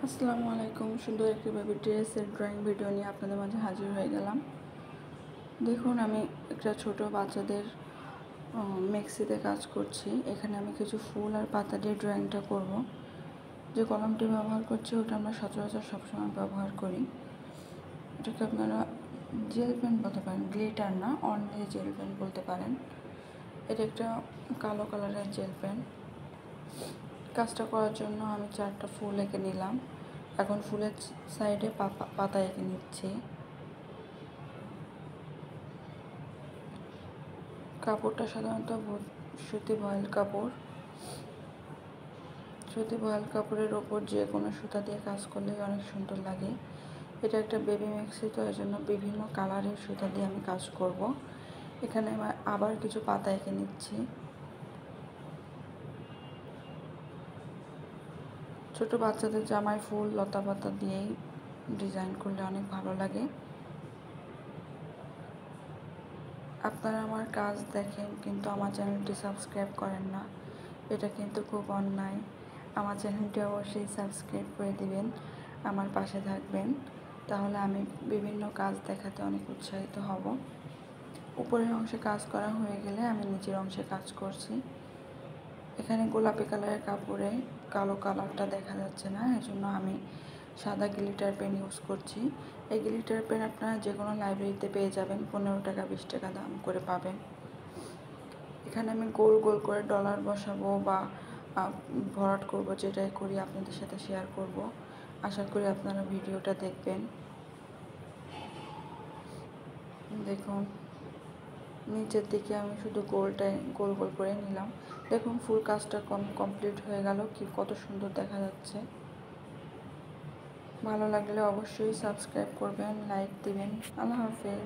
আসসালামু আলাইকুম। সুন্দর একটি বেবি ড্রেসের ড্রয়িং ভিডিও নিয়ে আপনাদের মাঝে হাজির হয়ে গেলাম। দেখুন, আমি একটা ছোট বাচ্চাদের মেক্সিতে কাজ করছি। এখানে আমি কিছু ফুল আর পাতা দিয়ে ড্রয়িংটা করব। যে কলমটি ব্যবহার করছি ওটা আমরা সচরাচর সবসময় ব্যবহার করি। এটাকে আপনারা জেল পেন বলতে পারেন, গ্লিটার না, অনলি জেল পেন বলতে পারেন। এটা একটা কালো কালারের জেল পেন। কাজটা করার জন্য আমি 4টা ফুল এঁকে নিলাম। এখন ফুলের সাইডে পাতা এঁকে নিচ্ছি। কাপড়টা সাধারণত সুতি ভয়েল কাপড়। সুতি ভয়েল কাপড়ের ওপর যে কোনো সুতা দিয়ে কাজ করলেই অনেক সুন্দর লাগে। এটা একটা বেবি মেক্সি, তো এর জন্য বিভিন্ন কালারের সুতা দিয়ে আমি কাজ করব। এখানে আবার কিছু পাতা এঁকে নিচ্ছি। ছোট বাচ্চাদের জামায় ফুল লতা পাতা দিয়েই ডিজাইন করলে অনেক ভালো লাগে। আপনারা আমার কাজ দেখেন কিন্তু আমার চ্যানেলটি সাবস্ক্রাইব করেন না, এটা কিন্তু খুব অন্যায়। আমার চ্যানেলটি অবশ্যই সাবস্ক্রাইব করে দিবেন, আমার পাশে থাকবেন, তাহলে আমি বিভিন্ন কাজ দেখাতে অনেক উৎসাহিত হব। উপরের অংশে কাজ করা হয়ে গেলে আমি নিচের অংশে কাজ করছি। এখানে গোলাপি কালারের কাপড়ে কালো কালারটা দেখা যাচ্ছে না, এজন্য আমি সাদা গ্লিটার পেন ইউজ করছি। এই গ্লিটার পেন আপনারা যে কোনো লাইব্রেরিতে পেয়ে যাবেন, 15 টাকা 20 টাকা দাম করে পাবেন। এখানে আমি গোল গোল করে ডলার বসাবো বা ভরাট করব, যেটাই করি আপনাদের সাথে শেয়ার করব। আশা করি আপনারা ভিডিওটা দেখবেন। দেখুন, নিচের দিকে আমি শুধু গোলটাই গোল গোল করে নিলাম। দেখুন, ফুল কাজটা কমপ্লিট হয়ে গেল, কত সুন্দর দেখা যাচ্ছে। ভালো লাগলে অবশ্যই সাবস্ক্রাইব করবেন, লাইক দিবেন। আল্লাহ হাফেজ।